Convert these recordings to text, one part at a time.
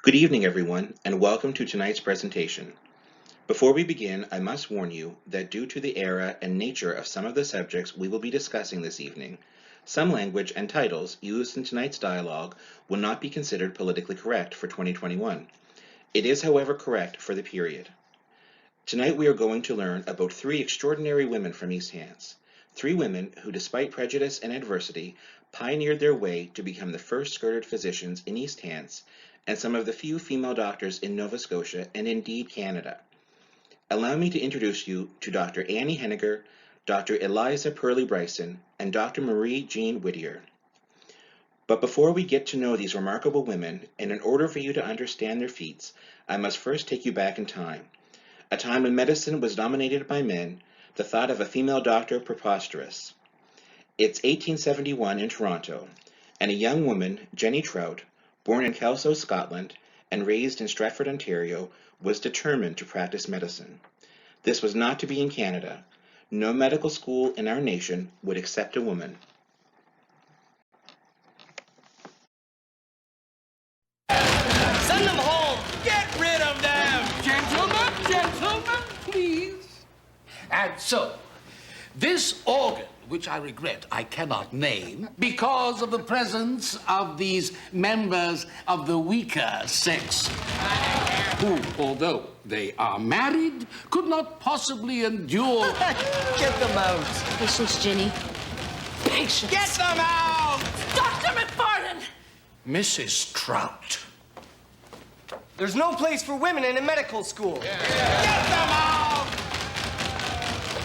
Good evening, everyone, and welcome to tonight's presentation. Before we begin, I must warn you that due to the era and nature of some of the subjects we will be discussing this evening, some language and titles used in tonight's dialogue will not be considered politically correct for 2021. It is, however, correct for the period. Tonight we are going to learn about three extraordinary women from East Hants. Three women who, despite prejudice and adversity, pioneered their way to become the first skirted physicians in East Hants and some of the few female doctors in Nova Scotia and indeed Canada. Allow me to introduce you to Dr. Annie Henniger, Dr. Eliza Pearlie Brison, and Dr. Marie Jean Whittier. But before we get to know these remarkable women, and in order for you to understand their feats, I must first take you back in time. A time when medicine was dominated by men, the thought of a female doctor preposterous. It's 1871 in Toronto, and a young woman, Jenny Trout, born in Kelso, Scotland, and raised in Stratford, Ontario, was determined to practice medicine. This was not to be in Canada. No medical school in our nation would accept a woman. Send them home! Get rid of them! Gentlemen, please. And so, this organ, which I regret I cannot name because of the presence of these members of the weaker sex, who, although they are married, could not possibly endure... Get them out! Patience, Ginny. Patience. Get them out! Dr. McFarlane! Mrs. Trout. There's no place for women in a medical school. Get them out!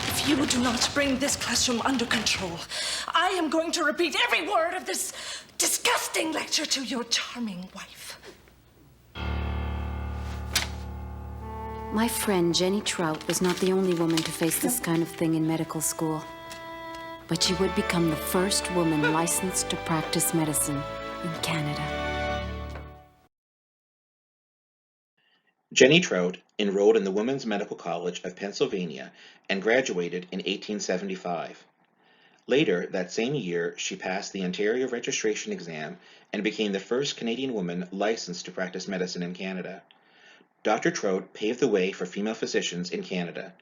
If you do not bring this classroom under control, I am going to repeat every word of this disgusting lecture to your charming wife. My friend Jenny Trout was not the only woman to face this kind of thing in medical school, but she would become the first woman licensed to practice medicine in Canada. Jenny Trout enrolled in the Women's Medical College of Pennsylvania and graduated in 1875. Later, that same year, she passed the Ontario registration exam and became the first Canadian woman licensed to practice medicine in Canada. Dr. Trout paved the way for female physicians in Canada.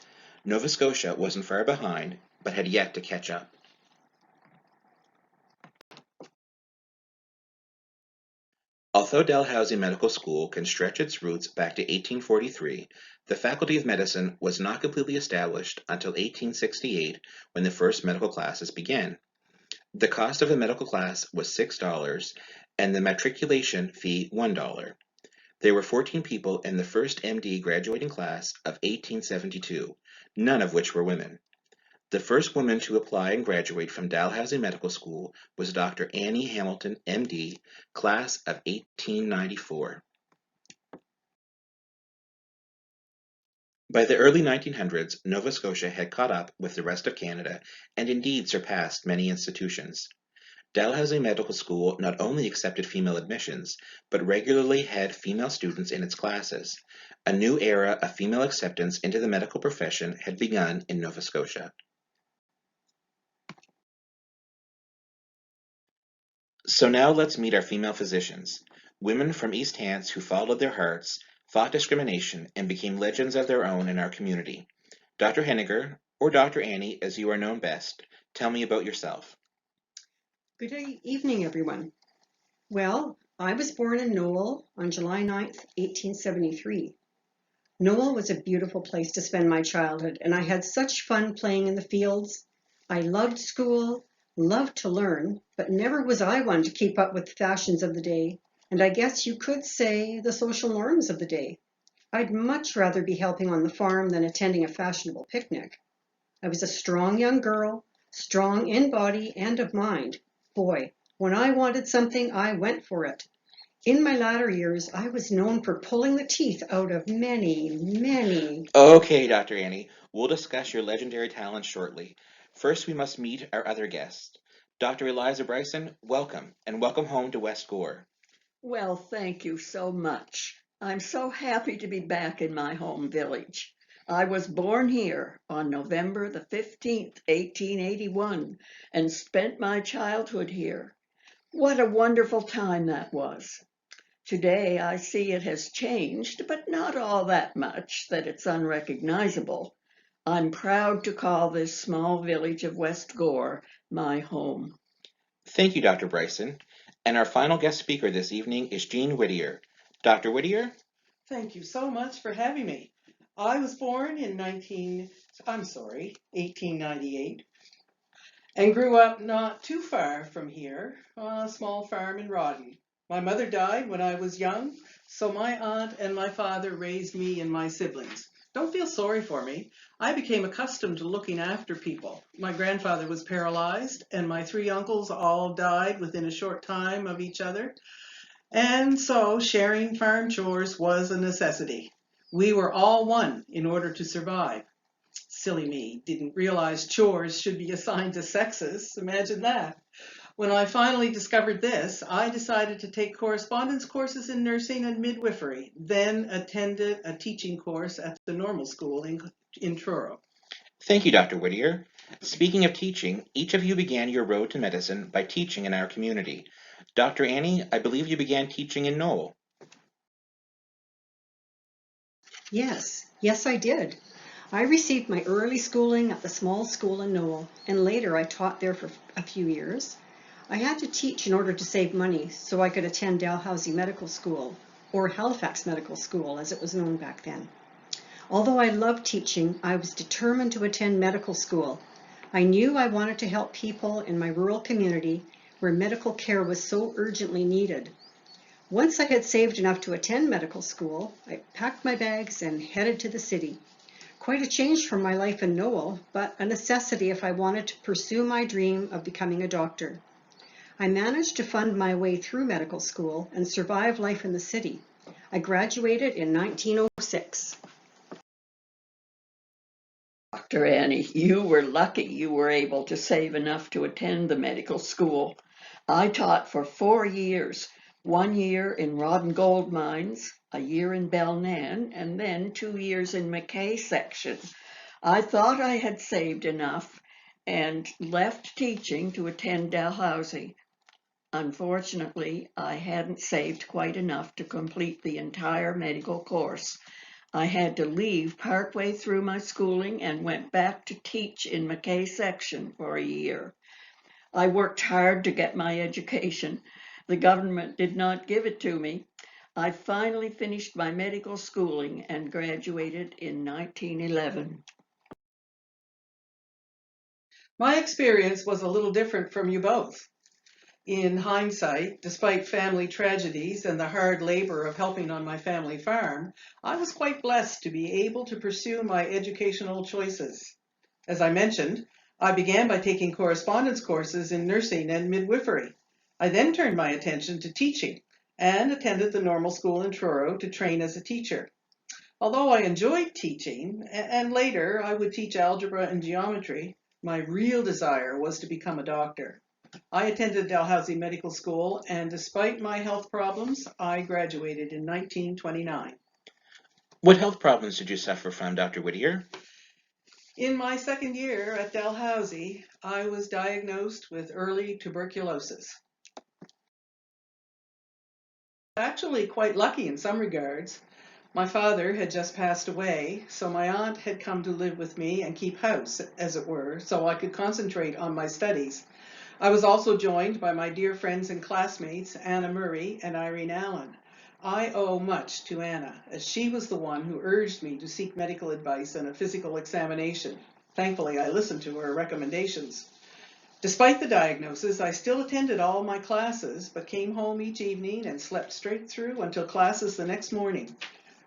Nova Scotia wasn't far behind, but had yet to catch up. Although Dalhousie Medical School can stretch its roots back to 1843, the Faculty of Medicine was not completely established until 1868 when the first medical classes began. The cost of a medical class was $6 and the matriculation fee $1. There were 14 people in the first MD graduating class of 1872, none of which were women. The first woman to apply and graduate from Dalhousie Medical School was Dr. Annie Hamilton, MD, class of 1894. By the early 1900s, Nova Scotia had caught up with the rest of Canada and indeed surpassed many institutions. Dalhousie Medical School not only accepted female admissions, but regularly had female students in its classes. A new era of female acceptance into the medical profession had begun in Nova Scotia. So now let's meet our female physicians, women from East Hants who followed their hearts, fought discrimination, and became legends of their own in our community. Dr. Henniger, or Dr. Annie as you are known best, tell me about yourself. Good evening, everyone. Well, I was born in Noel on July 9th, 1873. Noel was a beautiful place to spend my childhood, and I had such fun playing in the fields. I loved school, loved to learn, but never was I one to keep up with the fashions of the day, and I guess you could say the social norms of the day. I'd much rather be helping on the farm than attending a fashionable picnic. I was a strong young girl, strong in body and of mind. Boy, when I wanted something, I went for it. In my latter years, I was known for pulling the teeth out of many. Okay, Dr. Annie, we'll discuss your legendary talents shortly. First, we must meet our other guest. Dr. Eliza Brison, welcome, and welcome home to West Gore. Well, thank you so much. I'm so happy to be back in my home village. I was born here on November the 15th, 1881, and spent my childhood here. What a wonderful time that was. Today I see it has changed, but not all that much that it's unrecognizable. I'm proud to call this small village of West Gore my home. Thank you, Dr. Brison. And our final guest speaker this evening is Jean Whittier. Dr. Whittier? Thank you so much for having me. I was born in 1898 and grew up not too far from here on a small farm in Rawdon. My mother died when I was young, so my aunt and my father raised me and my siblings. Don't feel sorry for me. I became accustomed to looking after people. My grandfather was paralyzed, and my three uncles all died within a short time of each other. And so sharing farm chores was a necessity. We were all one in order to survive. Silly me, didn't realize chores should be assigned to sexes. Imagine that. When I finally discovered this, I decided to take correspondence courses in nursing and midwifery, then attended a teaching course at the normal school in Truro. Thank you, Dr. Whittier. Speaking of teaching, each of you began your road to medicine by teaching in our community. Dr. Annie, I believe you began teaching in Knoll. Yes, I did. I received my early schooling at the small school in Knoll, and later I taught there for a few years. I had to teach in order to save money so I could attend Dalhousie Medical School, or Halifax Medical School as it was known back then. Although I loved teaching, I was determined to attend medical school. I knew I wanted to help people in my rural community where medical care was so urgently needed. Once I had saved enough to attend medical school, I packed my bags and headed to the city. Quite a change from my life in Knoll, but a necessity if I wanted to pursue my dream of becoming a doctor. I managed to fund my way through medical school and survive life in the city. I graduated in 1906. Dr. Annie, you were lucky you were able to save enough to attend the medical school. I taught for 4 years, 1 year in Rawdon Gold Mines, a year in Belnan, and then 2 years in McKay section. I thought I had saved enough and left teaching to attend Dalhousie. Unfortunately, I hadn't saved quite enough to complete the entire medical course. I had to leave partway through my schooling and went back to teach in McKay section for a year. I worked hard to get my education. The government did not give it to me. I finally finished my medical schooling and graduated in 1911. My experience was a little different from you both. In hindsight, despite family tragedies and the hard labor of helping on my family farm, I was quite blessed to be able to pursue my educational choices. As I mentioned, I began by taking correspondence courses in nursing and midwifery. I then turned my attention to teaching and attended the normal school in Truro to train as a teacher. Although I enjoyed teaching, and later I would teach algebra and geometry, my real desire was to become a doctor. I attended Dalhousie Medical School, and despite my health problems, I graduated in 1929. What health problems did you suffer from, Dr. Whittier? In my second year at Dalhousie, I was diagnosed with early tuberculosis. Actually quite lucky in some regards. My father had just passed away, so my aunt had come to live with me and keep house, as it were, so I could concentrate on my studies. I was also joined by my dear friends and classmates, Anna Murray and Irene Allen. I owe much to Anna, as she was the one who urged me to seek medical advice and a physical examination. Thankfully, I listened to her recommendations. Despite the diagnosis, I still attended all my classes, but came home each evening and slept straight through until classes the next morning.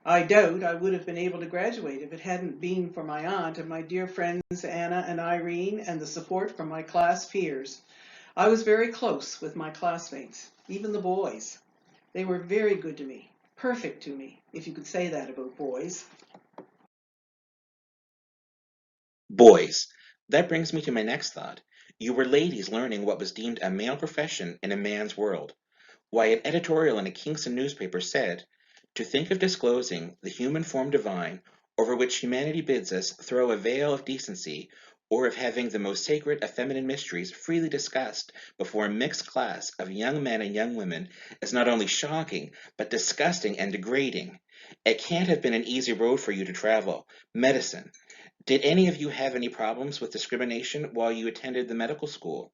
I doubt I would have been able to graduate if it hadn't been for my aunt and my dear friends Anna and Irene and the support from my class peers. I was very close with my classmates, even the boys. They were very good to me, perfect to me, if you could say that about boys. Boys. That brings me to my next thought. You were ladies learning what was deemed a male profession in a man's world. Why, an editorial in a Kingston newspaper said, "To think of disclosing the human form divine, over which humanity bids us throw a veil of decency, or of having the most sacred of feminine mysteries freely discussed before a mixed class of young men and young women is not only shocking, but disgusting and degrading. It can't have been an easy road for you to travel. Medicine. Did any of you have any problems with discrimination while you attended the medical school?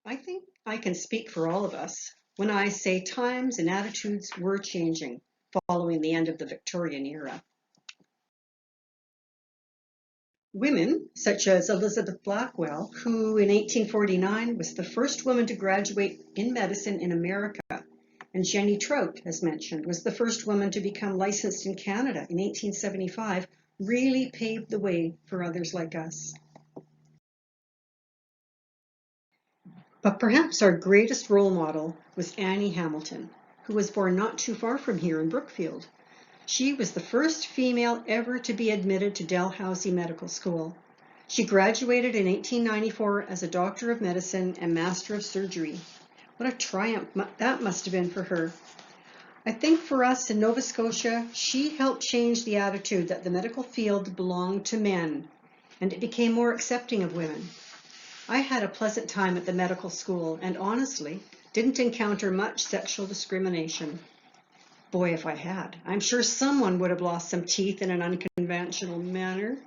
I think I can speak for all of us when I say times and attitudes were changing following the end of the Victorian era. Women, such as Elizabeth Blackwell, who in 1849 was the first woman to graduate in medicine in America, and Jenny Trout, as mentioned, was the first woman to become licensed in Canada in 1875, really paved the way for others like us. But perhaps our greatest role model was Annie Hamilton, who was born not too far from here in Brookfield. She was the first female ever to be admitted to Dalhousie Medical School. She graduated in 1894 as a Doctor of Medicine and Master of Surgery. What a triumph that must have been for her. I think for us in Nova Scotia, she helped change the attitude that the medical field belonged to men, and it became more accepting of women. I had a pleasant time at the medical school and honestly didn't encounter much sexual discrimination. Boy, if I had, I'm sure someone would have lost some teeth in an unconventional manner.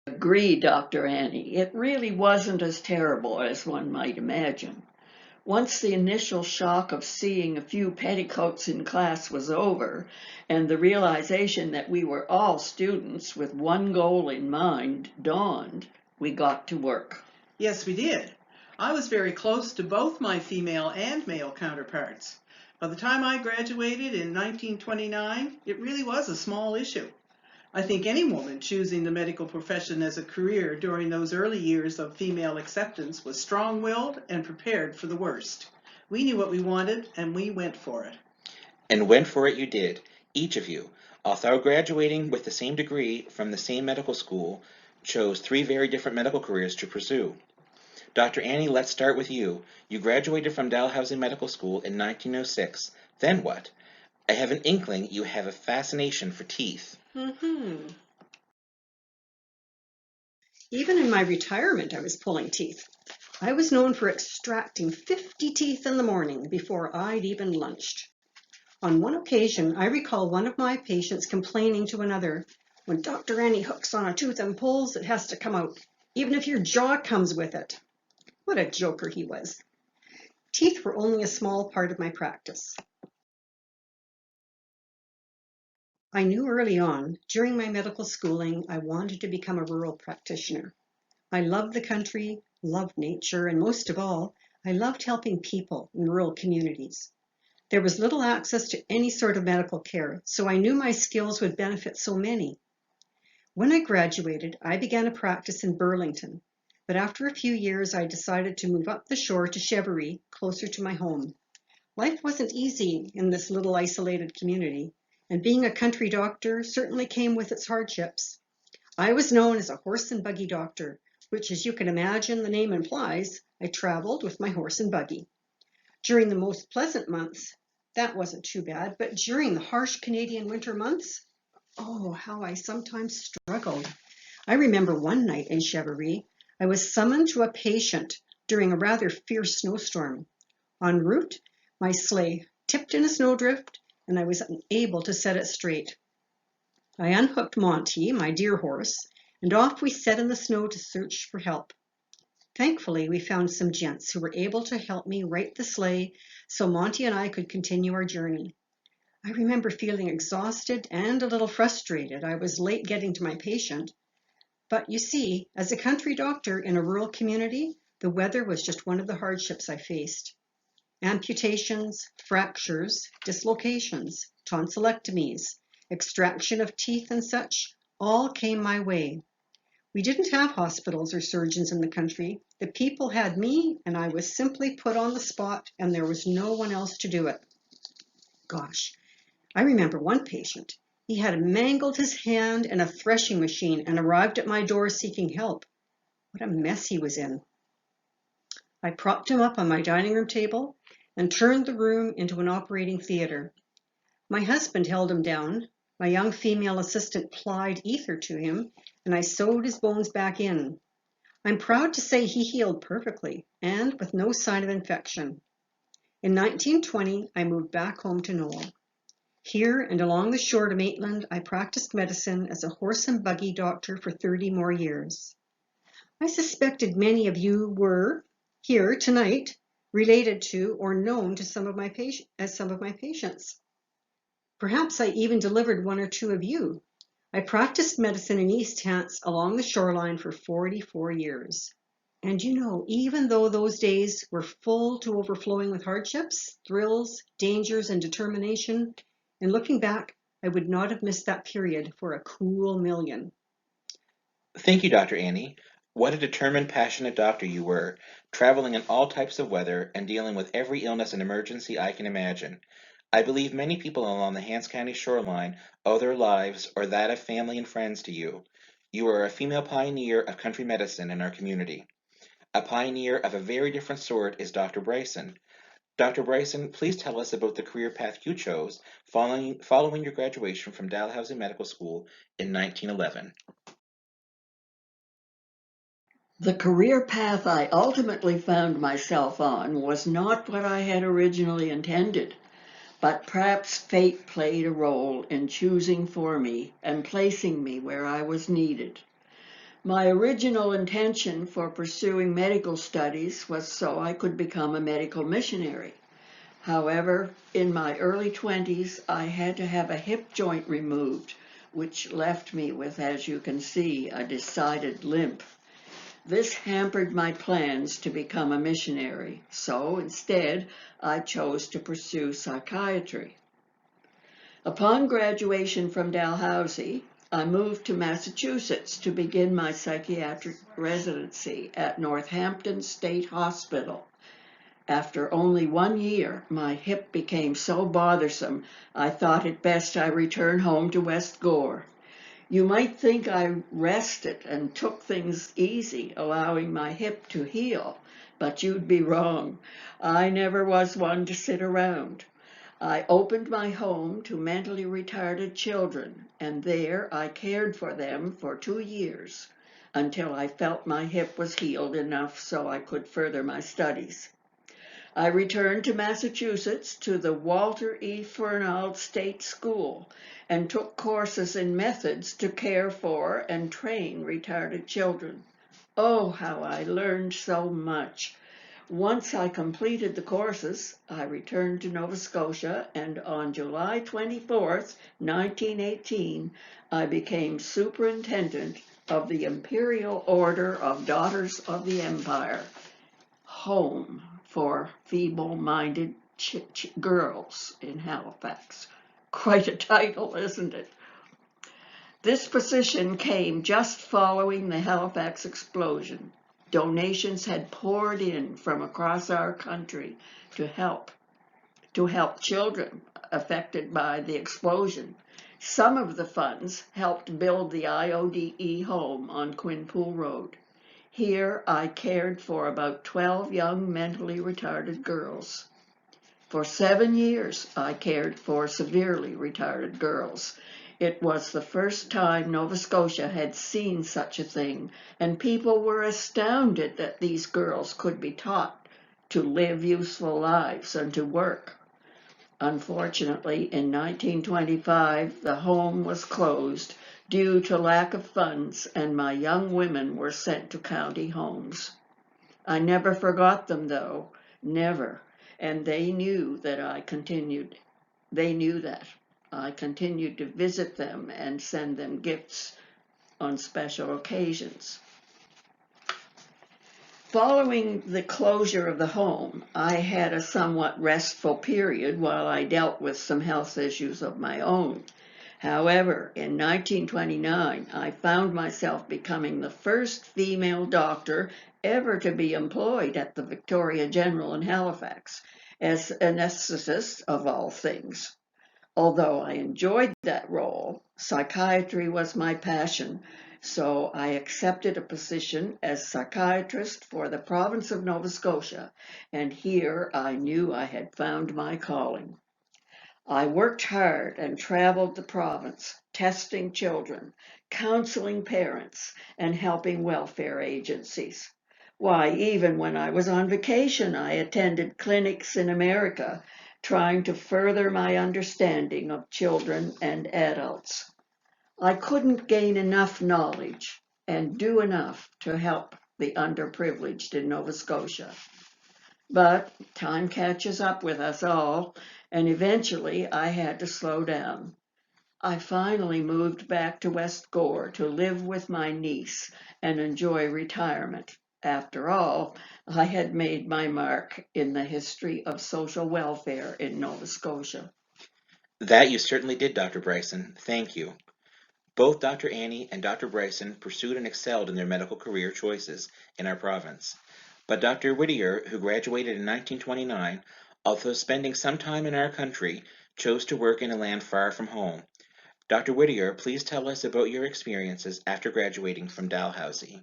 Agree, Dr. Annie. It really wasn't as terrible as one might imagine. Once the initial shock of seeing a few petticoats in class was over, and the realization that we were all students with one goal in mind dawned, we got to work. Yes, we did. I was very close to both my female and male counterparts. By the time I graduated in 1929, it really was a small issue. I think any woman choosing the medical profession as a career during those early years of female acceptance was strong-willed and prepared for the worst. We knew what we wanted, and we went for it. And went for it you did, each of you, although graduating with the same degree from the same medical school, chose 3 very different medical careers to pursue. Dr. Annie, let's start with you. You graduated from Dalhousie Medical School in 1906. Then what? I have an inkling you have a fascination for teeth. Even in my retirement, I was pulling teeth. I was known for extracting 50 teeth in the morning before I'd even lunched. On one occasion, I recall one of my patients complaining to another, "When Dr. Annie hooks on a tooth and pulls, it has to come out, even if your jaw comes with it." What a joker he was. Teeth were only a small part of my practice. I knew early on, during my medical schooling, I wanted to become a rural practitioner. I loved the country, loved nature, and most of all, I loved helping people in rural communities. There was little access to any sort of medical care, so I knew my skills would benefit so many. When I graduated, I began a practice in Burlington, but after a few years, I decided to move up the shore to Cheverry, closer to my home. Life wasn't easy in this little isolated community, and being a country doctor certainly came with its hardships. I was known as a horse and buggy doctor, which, as you can imagine, the name implies, I traveled with my horse and buggy. During the most pleasant months, that wasn't too bad, but during the harsh Canadian winter months, oh, how I sometimes struggled. I remember one night in Cheverry, I was summoned to a patient during a rather fierce snowstorm. En route, my sleigh tipped in a snowdrift, and I was unable to set it straight. I unhooked Monty, my dear horse, and off we set in the snow to search for help. Thankfully, we found some gents who were able to help me right the sleigh so Monty and I could continue our journey. I remember feeling exhausted and a little frustrated. I was late getting to my patient. But you see, as a country doctor in a rural community, the weather was just one of the hardships I faced. Amputations, fractures, dislocations, tonsillectomies, extraction of teeth and such, all came my way. We didn't have hospitals or surgeons in the country. The people had me, and I was simply put on the spot, and there was no one else to do it. Gosh, I remember one patient. He had mangled his hand in a threshing machine and arrived at my door seeking help. What a mess he was in. I propped him up on my dining room table and turned the room into an operating theater. My husband held him down, My young female assistant applied ether to him, and I sewed his bones back in. I'm proud to say he healed perfectly and with no sign of infection. In 1920, I moved back home to Knoll. Here and along the shore to Maitland, I practiced medicine as a horse and buggy doctor for 30 more years. I suspected many of you were, here tonight, related to or known to some of my patients. Perhaps I even delivered one or two of you. I practiced medicine in East Hants along the shoreline for 44 years. And you know, even though those days were full to overflowing with hardships, thrills, dangers, and determination, in looking back, I would not have missed that period for a cool million. Thank you, Dr. Annie. What a determined, passionate doctor you were, traveling in all types of weather and dealing with every illness and emergency I can imagine. I believe many people along the Hants County shoreline owe their lives or that of family and friends to you. You are a female pioneer of country medicine in our community. A pioneer of a very different sort is Dr. Brison. Dr. Brison, please tell us about the career path you chose following your graduation from Dalhousie Medical School in 1911. The career path I ultimately found myself on was not what I had originally intended, but perhaps fate played a role in choosing for me and placing me where I was needed. My original intention for pursuing medical studies was so I could become a medical missionary. However, in my early 20s, I had to have a hip joint removed, which left me with, as you can see, a decided limp. This hampered my plans to become a missionary, so instead I chose to pursue psychiatry. Upon graduation from Dalhousie, I moved to Massachusetts to begin my psychiatric residency at Northampton State Hospital. After only 1 year, my hip became so bothersome, I thought it best I return home to West Gore. You might think I rested and took things easy, allowing my hip to heal, but you'd be wrong. I never was one to sit around. I opened my home to mentally retarded children, and there I cared for them for 2 years, until I felt my hip was healed enough so I could further my studies. I returned to Massachusetts to the Walter E. Fernald State School and took courses in methods to care for and train retarded children. Oh, how I learned so much. Once I completed the courses, I returned to Nova Scotia, and on July 24th, 1918, I became superintendent of the Imperial Order of Daughters of the Empire, home for feeble-minded girls in Halifax. Quite a title, isn't it? This position came just following the Halifax explosion. Donations had poured in from across our country to help children affected by the explosion. Some of the funds helped build the IODE home on Quinpool Road. Here I cared for about 12 young mentally retarded girls. For 7 years, I cared for severely retarded girls. It was the first time Nova Scotia had seen such a thing, and people were astounded that these girls could be taught to live useful lives and to work. Unfortunately, in 1925, the home was closed due to lack of funds, and my young women were sent to county homes. I never forgot them, though, never, and they knew that I continued to visit them and send them gifts on special occasions. Following the closure of the home, I had a somewhat restful period while I dealt with some health issues of my own. However, in 1929, I found myself becoming the first female doctor ever to be employed at the Victoria General in Halifax as anesthetist of all things. Although I enjoyed that role, psychiatry was my passion, so I accepted a position as psychiatrist for the province of Nova Scotia, and here I knew I had found my calling. I worked hard and traveled the province, testing children, counseling parents, and helping welfare agencies. Why, even when I was on vacation, I attended clinics in America, trying to further my understanding of children and adults. I couldn't gain enough knowledge and do enough to help the underprivileged in Nova Scotia. But time catches up with us all, and eventually I had to slow down. I finally moved back to West Gore to live with my niece and enjoy retirement. After all, I had made my mark in the history of social welfare in Nova Scotia. That you certainly did, Dr. Brison. Thank you. Both Dr. Annie and Dr. Brison pursued and excelled in their medical career choices in our province. But Dr. Whittier, who graduated in 1929, although spending some time in our country, chose to work in a land far from home. Dr. Whittier, please tell us about your experiences after graduating from Dalhousie.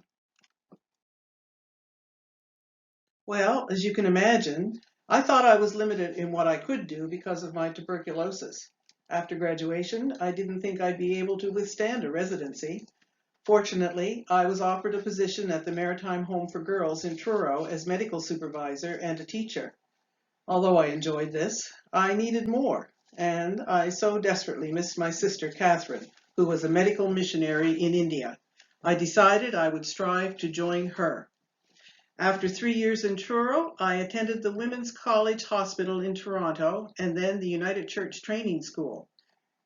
Well, as you can imagine, I thought I was limited in what I could do because of my tuberculosis. After graduation, I didn't think I'd be able to withstand a residency. Fortunately, I was offered a position at the Maritime Home for Girls in Truro as medical supervisor and a teacher. Although I enjoyed this, I needed more, and I so desperately missed my sister Catherine, who was a medical missionary in India. I decided I would strive to join her. After 3 years in Truro, I attended the Women's College Hospital in Toronto and then the United Church Training School.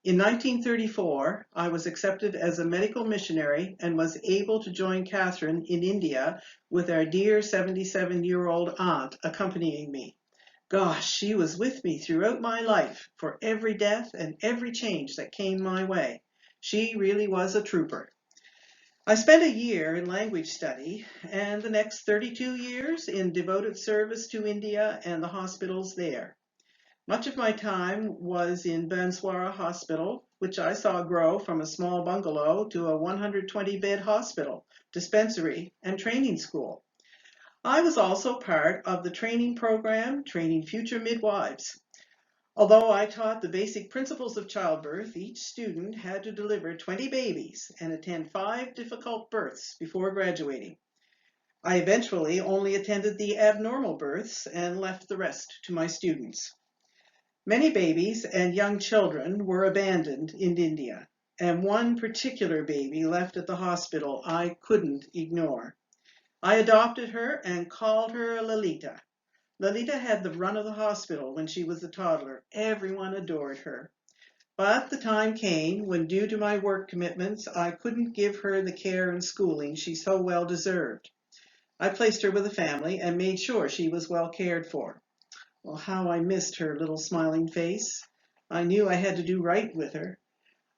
In 1934, I was accepted as a medical missionary and was able to join Catherine in India with our dear 77-year-old aunt accompanying me. Gosh, she was with me throughout my life for every death and every change that came my way. She really was a trooper. I spent a year in language study and the next 32 years in devoted service to India and the hospitals there. Much of my time was in Banswara Hospital, which I saw grow from a small bungalow to a 120-bed hospital, dispensary, and training school. I was also part of the training program, training future midwives. Although I taught the basic principles of childbirth, each student had to deliver 20 babies and attend 5 difficult births before graduating. I eventually only attended the abnormal births and left the rest to my students. Many babies and young children were abandoned in India, and one particular baby left at the hospital I couldn't ignore. I adopted her and called her Lalita. Lalita had the run of the hospital when she was a toddler. Everyone adored her. But the time came when, due to my work commitments, I couldn't give her the care and schooling she so well deserved. I placed her with a family and made sure she was well cared for. Well, how I missed her little smiling face. I knew I had to do right with her.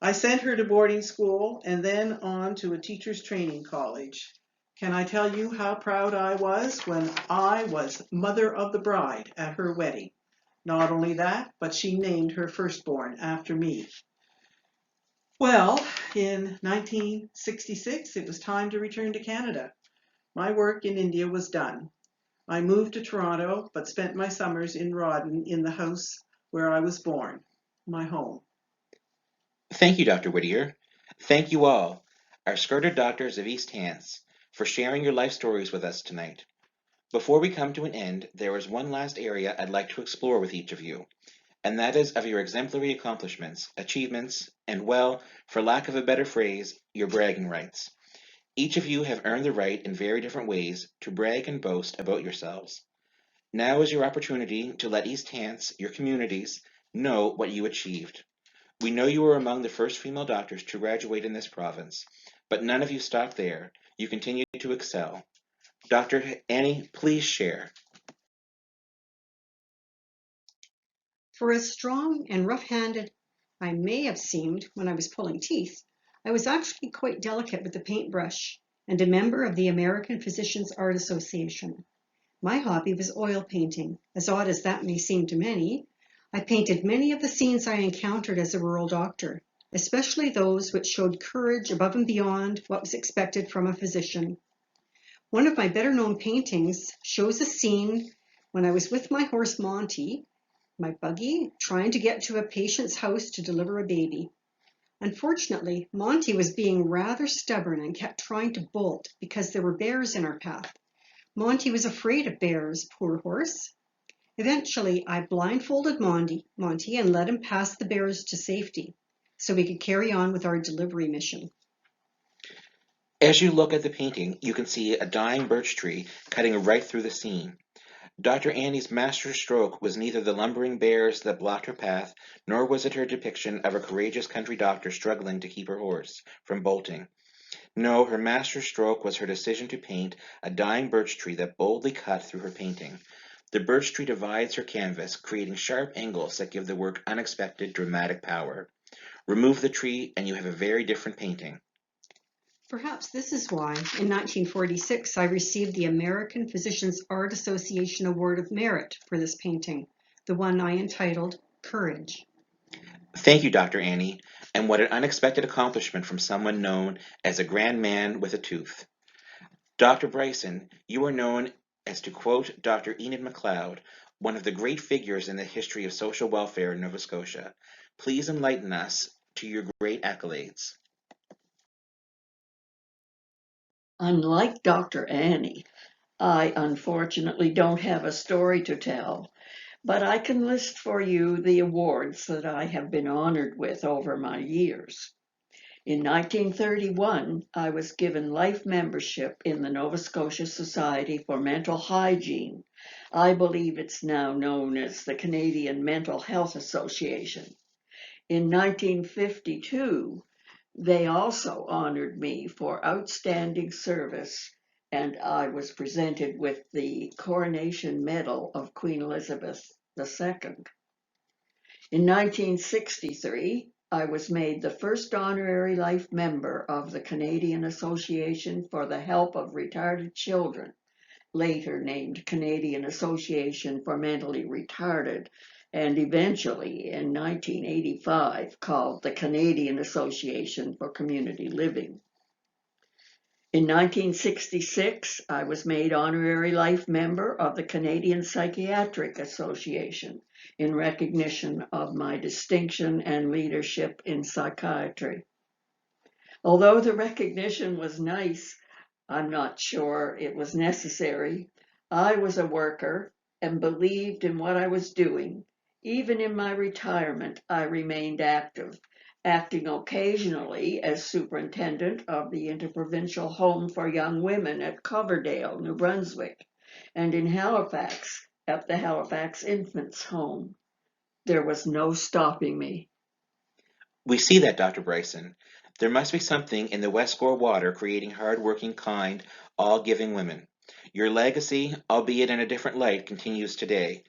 I sent her to boarding school and then on to a teacher's training college. Can I tell you how proud I was when I was mother of the bride at her wedding? Not only that, but she named her firstborn after me. Well, in 1966, it was time to return to Canada. My work in India was done. I moved to Toronto, but spent my summers in Rawdon in the house where I was born, my home. Thank you, Dr. Whittier. Thank you all, our skirted doctors of East Hants, for sharing your life stories with us tonight. Before we come to an end, there is one last area I'd like to explore with each of you, and that is of your exemplary accomplishments, achievements, and, well, for lack of a better phrase, your bragging rights. Each of you have earned the right in very different ways to brag and boast about yourselves. Now is your opportunity to let East Hants, your communities, know what you achieved. We know you were among the first female doctors to graduate in this province, but none of you stopped there. You continued to excel. Dr. Annie, please share. For as strong and rough-handed I may have seemed when I was pulling teeth, I was actually quite delicate with the paintbrush and a member of the American Physicians Art Association. My hobby was oil painting. As odd as that may seem to many, I painted many of the scenes I encountered as a rural doctor, especially those which showed courage above and beyond what was expected from a physician. One of my better-known paintings shows a scene when I was with my horse Monty my buggy, trying to get to a patient's house to deliver a baby. Unfortunately, Monty was being rather stubborn and kept trying to bolt because there were bears in our path. Monty was afraid of bears, poor horse. Eventually, I blindfolded Monty and let him pass the bears to safety so we could carry on with our delivery mission. As you look at the painting, you can see a dying birch tree cutting right through the scene. Dr. Annie's master stroke was neither the lumbering bears that blocked her path, nor was it her depiction of a courageous country doctor struggling to keep her horse from bolting. No, her master stroke was her decision to paint a dying birch tree that boldly cut through her painting. The birch tree divides her canvas, creating sharp angles that give the work unexpected dramatic power. Remove the tree and you have a very different painting. Perhaps this is why, in 1946, I received the American Physicians' Art Association Award of Merit for this painting, the one I entitled Courage. Thank you, Dr. Annie, and what an unexpected accomplishment from someone known as a grand man with a tooth. Dr. Brison, you are known as, to quote Dr. Enid MacLeod, one of the great figures in the history of social welfare in Nova Scotia. Please enlighten us to your great accolades. Unlike Dr. Annie, I unfortunately don't have a story to tell, but I can list for you the awards that I have been honored with over my years. In 1931, I was given life membership in the Nova Scotia Society for Mental Hygiene. I believe it's now known as the Canadian Mental Health Association. In 1952, they also honored me for outstanding service, and I was presented with the Coronation Medal of Queen Elizabeth II. In 1963, I was made the first honorary life member of the Canadian Association for the Help of Retarded Children, later named Canadian Association for Mentally Retarded, and eventually in 1985 called the Canadian Association for Community Living. In 1966, I was made honorary life member of the Canadian Psychiatric Association in recognition of my distinction and leadership in psychiatry. Although the recognition was nice, I'm not sure it was necessary. I was a worker and believed in what I was doing. Even in my retirement, I remained active, acting occasionally as superintendent of the Interprovincial Home for Young Women at Coverdale, New Brunswick, and in Halifax at the Halifax Infants Home. There was no stopping me. We see that, Dr. Brison. There must be something in the West Gore water creating hard-working, kind, all-giving women. Your legacy, albeit in a different light, continues today.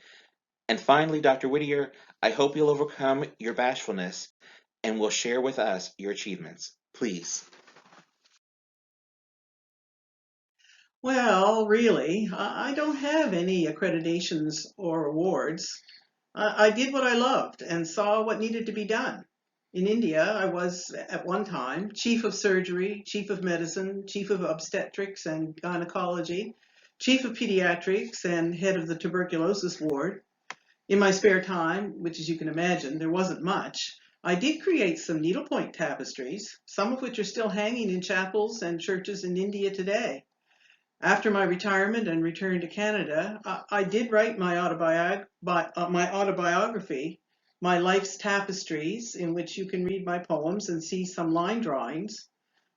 And finally, Dr. Whittier, I hope you'll overcome your bashfulness and will share with us your achievements. Please. Well, really, I don't have any accreditations or awards. I did what I loved and saw what needed to be done. In India, I was, at one time, chief of surgery, chief of medicine, chief of obstetrics and gynecology, chief of pediatrics, and head of the tuberculosis ward. In my spare time, which as you can imagine, there wasn't much, I did create some needlepoint tapestries, some of which are still hanging in chapels and churches in India today. After my retirement and return to Canada, I did write my autobiography, My Life's Tapestries, in which you can read my poems and see some line drawings.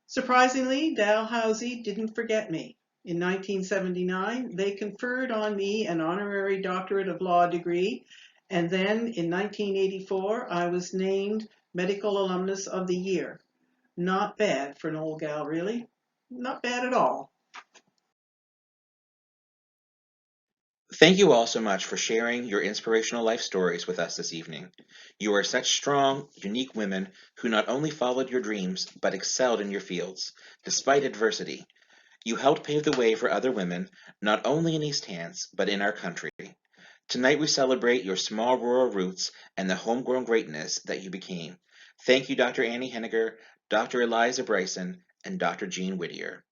Surprisingly, Dalhousie didn't forget me. In 1979, they conferred on me an honorary doctorate of law degree, and then in 1984, I was named Medical Alumnus of the Year. Not bad for an old gal, really. Not bad at all. Thank you all so much for sharing your inspirational life stories with us this evening. You are such strong, unique women who not only followed your dreams, but excelled in your fields, despite adversity. You helped pave the way for other women, not only in East Hants, but in our country. Tonight we celebrate your small rural roots and the homegrown greatness that you became. Thank you, Dr. Annie Henniger, Dr. Eliza Brison, and Dr. Jean Whittier.